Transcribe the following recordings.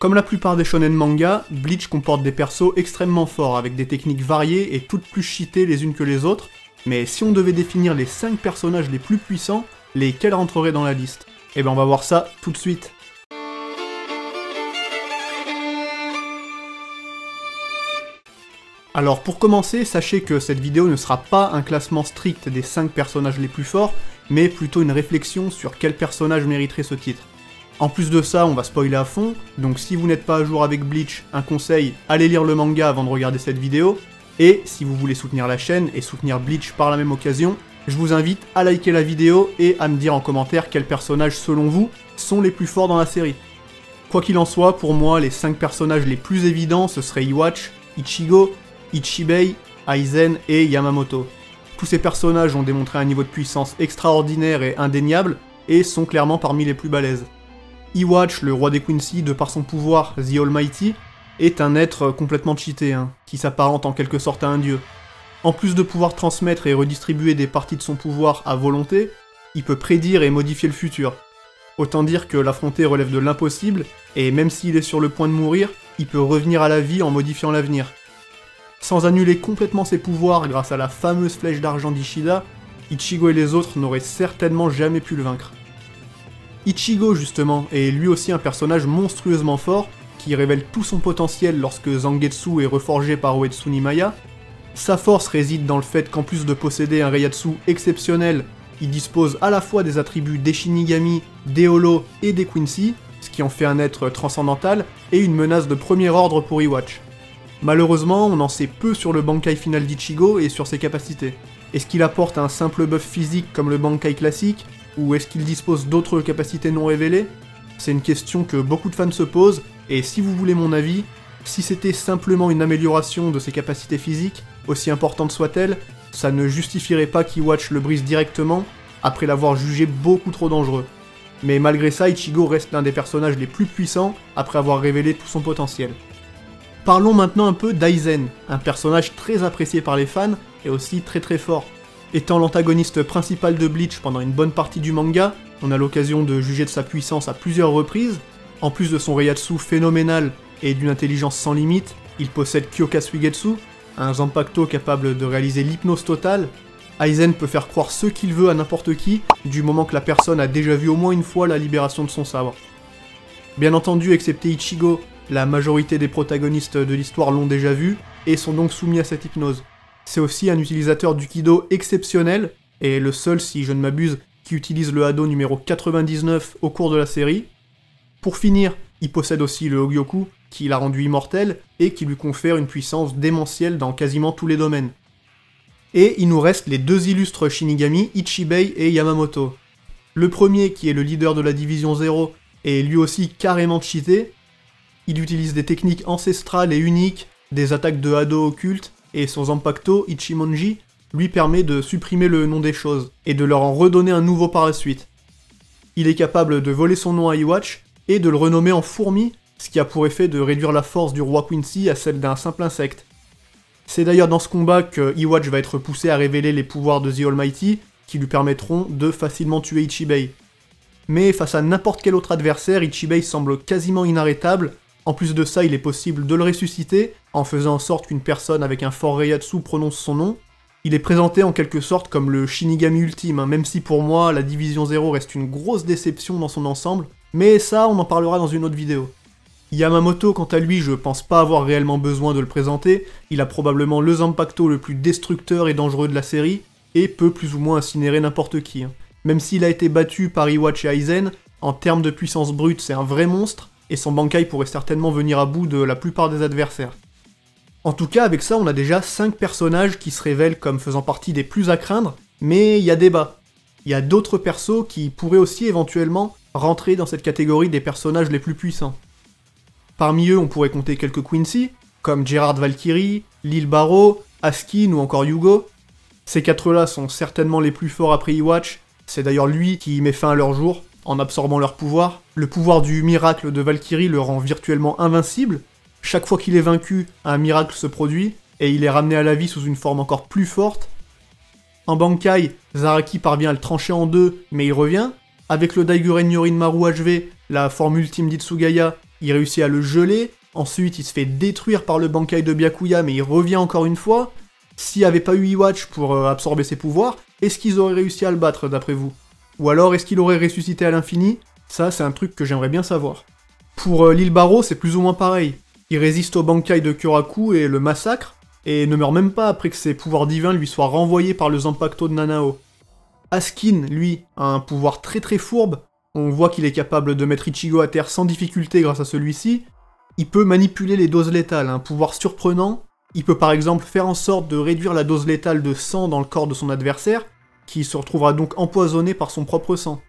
Comme la plupart des shonen manga, Bleach comporte des persos extrêmement forts, avec des techniques variées et toutes plus cheatées les unes que les autres, mais si on devait définir les 5 personnages les plus puissants, lesquels rentreraient dans la liste? Eh ben on va voir ça tout de suite. Alors pour commencer, sachez que cette vidéo ne sera pas un classement strict des 5 personnages les plus forts, mais plutôt une réflexion sur quel personnage mériterait ce titre. En plus de ça, on va spoiler à fond, donc si vous n'êtes pas à jour avec Bleach, un conseil, allez lire le manga avant de regarder cette vidéo, et si vous voulez soutenir la chaîne et soutenir Bleach par la même occasion, je vous invite à liker la vidéo et à me dire en commentaire quels personnages selon vous sont les plus forts dans la série. Quoi qu'il en soit, pour moi, les 5 personnages les plus évidents ce seraient Iwatch, Ichigo, Ichibei, Aizen et Yamamoto. Tous ces personnages ont démontré un niveau de puissance extraordinaire et indéniable, et sont clairement parmi les plus balèzes. Iwatch, le roi des Quincy, de par son pouvoir, The Almighty, est un être complètement cheaté, qui s'apparente en quelque sorte à un dieu. En plus de pouvoir transmettre et redistribuer des parties de son pouvoir à volonté, il peut prédire et modifier le futur. Autant dire que l'affronter relève de l'impossible, et même s'il est sur le point de mourir, il peut revenir à la vie en modifiant l'avenir. Sans annuler complètement ses pouvoirs grâce à la fameuse flèche d'argent d'Ishida, Ichigo et les autres n'auraient certainement jamais pu le vaincre. Ichigo justement est lui aussi un personnage monstrueusement fort, qui révèle tout son potentiel lorsque Zangetsu est reforgé par Uetsu Nimaya. Sa force réside dans le fait qu'en plus de posséder un Reiatsu exceptionnel, il dispose à la fois des attributs des Shinigami, des Holo et des Quincy, ce qui en fait un être transcendantal et une menace de premier ordre pour Iwatch. Malheureusement, on en sait peu sur le Bankai final d'Ichigo et sur ses capacités. Est-ce qu'il apporte un simple buff physique comme le Bankai classique, ou est-ce qu'il dispose d'autres capacités non révélées? C'est une question que beaucoup de fans se posent, et si vous voulez mon avis, si c'était simplement une amélioration de ses capacités physiques, aussi importante soit-elle, ça ne justifierait pas qu'Iwatch le brise directement, après l'avoir jugé beaucoup trop dangereux. Mais malgré ça, Ichigo reste l'un des personnages les plus puissants, après avoir révélé tout son potentiel. Parlons maintenant un peu d'Aizen, un personnage très apprécié par les fans, et aussi très fort. Étant l'antagoniste principal de Bleach pendant une bonne partie du manga, on a l'occasion de juger de sa puissance à plusieurs reprises. En plus de son Reiatsu phénoménal et d'une intelligence sans limite, il possède Kyoka Suigetsu, un Zanpakuto capable de réaliser l'hypnose totale. Aizen peut faire croire ce qu'il veut à n'importe qui, du moment que la personne a déjà vu au moins une fois la libération de son sabre. Bien entendu, excepté Ichigo, la majorité des protagonistes de l'histoire l'ont déjà vu, et sont donc soumis à cette hypnose. C'est aussi un utilisateur du Kido exceptionnel, et le seul, si je ne m'abuse, qui utilise le Hado numéro 99 au cours de la série. Pour finir, il possède aussi le Hogyoku, qui l'a rendu immortel, et qui lui confère une puissance démentielle dans quasiment tous les domaines. Et il nous reste les deux illustres Shinigami, Ichibei et Yamamoto. Le premier, qui est le leader de la Division 0, est lui aussi carrément cheaté. Il utilise des techniques ancestrales et uniques, des attaques de Hado occultes, et son Zanpakuto, Ichimonji, lui permet de supprimer le nom des choses, et de leur en redonner un nouveau par la suite. Il est capable de voler son nom à Iwatch, et de le renommer en fourmi, ce qui a pour effet de réduire la force du roi Quincy à celle d'un simple insecte. C'est d'ailleurs dans ce combat que Iwatch va être poussé à révéler les pouvoirs de The Almighty, qui lui permettront de facilement tuer Ichibei. Mais face à n'importe quel autre adversaire, Ichibei semble quasiment inarrêtable. En plus de ça, il est possible de le ressusciter, en faisant en sorte qu'une personne avec un fort Reiatsu prononce son nom. Il est présenté en quelque sorte comme le Shinigami ultime, même si pour moi, la Division 0 reste une grosse déception dans son ensemble, mais ça, on en parlera dans une autre vidéo. Yamamoto, quant à lui, je pense pas avoir réellement besoin de le présenter, il a probablement le Zanpakuto le plus destructeur et dangereux de la série, et peut plus ou moins incinérer n'importe qui. Même s'il a été battu par Iwatch et Aizen, en termes de puissance brute, c'est un vrai monstre, et son Bankai pourrait certainement venir à bout de la plupart des adversaires. En tout cas, avec ça, on a déjà 5 personnages qui se révèlent comme faisant partie des plus à craindre, mais il y a débat. Il y a d'autres persos qui pourraient aussi éventuellement rentrer dans cette catégorie des personnages les plus puissants. Parmi eux, on pourrait compter quelques Quincy, comme Gerard Valkyrie, Lil Barrow, Askin ou encore Yugo. Ces 4-là sont certainement les plus forts après Iwatch, c'est d'ailleurs lui qui met fin à leur jour, en absorbant leur pouvoir. Le pouvoir du miracle de Valkyrie le rend virtuellement invincible. Chaque fois qu'il est vaincu, un miracle se produit, et il est ramené à la vie sous une forme encore plus forte. En Bankai, Zaraki parvient à le trancher en deux, mais il revient. Avec le Daiguren Yorin Maru HV, la forme ultime d'Itsugaya, il réussit à le geler, ensuite il se fait détruire par le Bankai de Byakuya mais il revient encore une fois. S'il n'y avait pas eu Iwatch pour absorber ses pouvoirs, est-ce qu'ils auraient réussi à le battre d'après vous? Ou alors est-ce qu'il aurait ressuscité à l'infini? Ça c'est un truc que j'aimerais bien savoir. Pour l'île Barrow c'est plus ou moins pareil. Il résiste au Bankai de Kyoraku et le massacre, et ne meurt même pas après que ses pouvoirs divins lui soient renvoyés par le Zanpakuto de Nanao. Askin, lui, a un pouvoir très très fourbe. On voit qu'il est capable de mettre Ichigo à terre sans difficulté grâce à celui-ci. Il peut manipuler les doses létales, un pouvoir surprenant. Il peut par exemple faire en sorte de réduire la dose létale de sang dans le corps de son adversaire, qui se retrouvera donc empoisonné par son propre sang.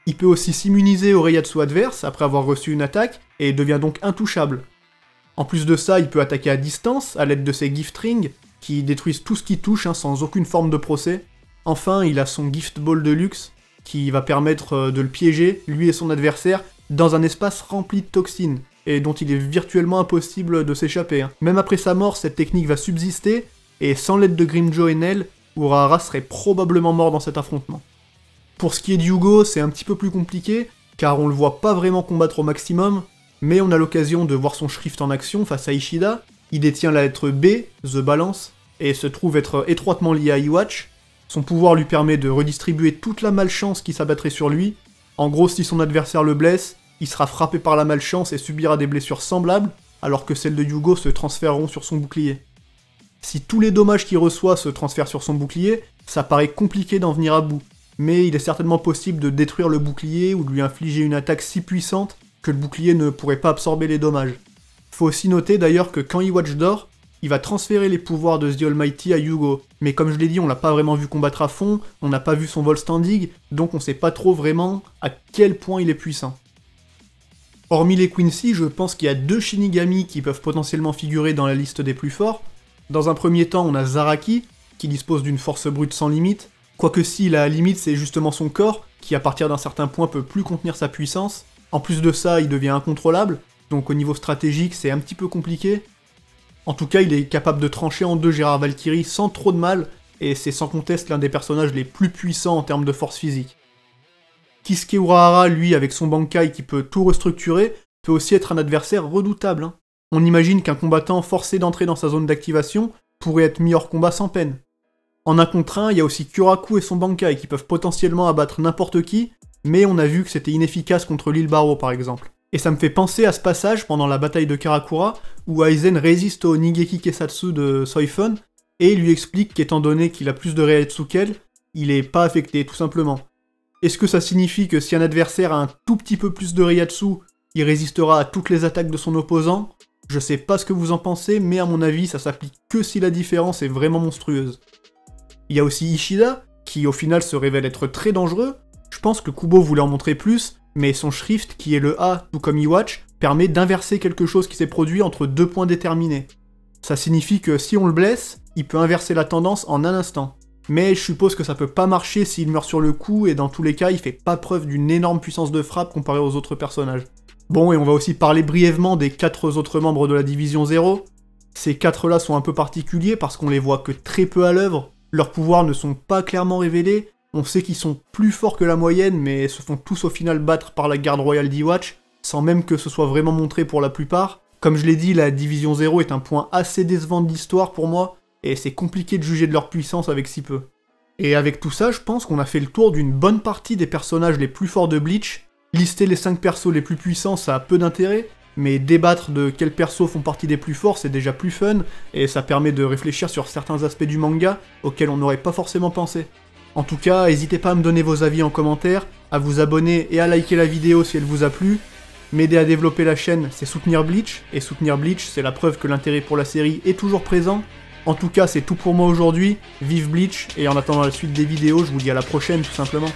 Il peut aussi s'immuniser au Reiatsu adverse après avoir reçu une attaque, et devient donc intouchable. En plus de ça, il peut attaquer à distance, à l'aide de ses Gift Rings, qui détruisent tout ce qui touche, sans aucune forme de procès. Enfin, il a son Gift Ball de luxe, qui va permettre de le piéger, lui et son adversaire, dans un espace rempli de toxines, et dont il est virtuellement impossible de s'échapper. Même après sa mort, cette technique va subsister, et sans l'aide de Grimmjow et Nel, Urahara serait probablement mort dans cet affrontement. Pour ce qui est d'Hyugo, c'est un petit peu plus compliqué, car on le voit pas vraiment combattre au maximum, mais on a l'occasion de voir son Shrift en action face à Ishida. Il détient la lettre B, The Balance, et se trouve être étroitement lié à Iwatch. Son pouvoir lui permet de redistribuer toute la malchance qui s'abattrait sur lui. En gros, si son adversaire le blesse, il sera frappé par la malchance et subira des blessures semblables, alors que celles de Hyugo se transféreront sur son bouclier. Si tous les dommages qu'il reçoit se transfèrent sur son bouclier, ça paraît compliqué d'en venir à bout, mais il est certainement possible de détruire le bouclier ou de lui infliger une attaque si puissante que le bouclier ne pourrait pas absorber les dommages. Faut aussi noter d'ailleurs que quand Iwatch dort, il va transférer les pouvoirs de The Almighty à Hyugo, mais comme je l'ai dit, on l'a pas vraiment vu combattre à fond, on n'a pas vu son vol standing, donc on sait pas trop vraiment à quel point il est puissant. Hormis les Quincy, je pense qu'il y a 2 Shinigami qui peuvent potentiellement figurer dans la liste des plus forts. Dans un premier temps, on a Zaraki, qui dispose d'une force brute sans limite, quoique si la limite c'est justement son corps, qui à partir d'un certain point peut plus contenir sa puissance. En plus de ça, il devient incontrôlable, donc au niveau stratégique c'est un petit peu compliqué. En tout cas, il est capable de trancher en 2 Gérard Valkyrie sans trop de mal, et c'est sans conteste l'un des personnages les plus puissants en termes de force physique. Kisuke Urahara, lui, avec son Bankai qui peut tout restructurer, peut aussi être un adversaire redoutable. On imagine qu'un combattant forcé d'entrer dans sa zone d'activation pourrait être mis hors combat sans peine. En 1 contre 1, il y a aussi Kyoraku et son Bankai qui peuvent potentiellement abattre n'importe qui, mais on a vu que c'était inefficace contre l'île Barrow par exemple. Et ça me fait penser à ce passage pendant la bataille de Karakura, où Aizen résiste au Nigeki Kesatsu de Soifun, et lui explique qu'étant donné qu'il a plus de Reiatsu qu'elle, il est pas affecté, tout simplement. Est-ce que ça signifie que si un adversaire a un tout petit peu plus de Reiatsu, il résistera à toutes les attaques de son opposant? Je sais pas ce que vous en pensez, mais à mon avis, ça s'applique que si la différence est vraiment monstrueuse. Il y a aussi Ishida, qui au final se révèle être très dangereux. Je pense que Kubo voulait en montrer plus, mais son Shrift, qui est le A, tout comme Iwatch, permet d'inverser quelque chose qui s'est produit entre 2 points déterminés. Ça signifie que si on le blesse, il peut inverser la tendance en un instant. Mais je suppose que ça peut pas marcher s'il meurt sur le coup, et dans tous les cas, il fait pas preuve d'une énorme puissance de frappe comparée aux autres personnages. Bon, et on va aussi parler brièvement des 4 autres membres de la Division 0. Ces 4-là sont un peu particuliers parce qu'on les voit que très peu à l'œuvre, leurs pouvoirs ne sont pas clairement révélés, on sait qu'ils sont plus forts que la moyenne, mais se font tous au final battre par la garde royale d'Iwatch, sans même que ce soit vraiment montré pour la plupart. Comme je l'ai dit, la Division 0 est un point assez décevant de l'histoire pour moi, et c'est compliqué de juger de leur puissance avec si peu. Et avec tout ça, je pense qu'on a fait le tour d'une bonne partie des personnages les plus forts de Bleach. Lister les 5 persos les plus puissants, ça a peu d'intérêt, mais débattre de quels persos font partie des plus forts, c'est déjà plus fun, et ça permet de réfléchir sur certains aspects du manga auxquels on n'aurait pas forcément pensé. En tout cas, n'hésitez pas à me donner vos avis en commentaire, à vous abonner et à liker la vidéo si elle vous a plu. M'aider à développer la chaîne, c'est soutenir Bleach, et soutenir Bleach, c'est la preuve que l'intérêt pour la série est toujours présent. En tout cas, c'est tout pour moi aujourd'hui, vive Bleach, et en attendant la suite des vidéos, je vous dis à la prochaine tout simplement.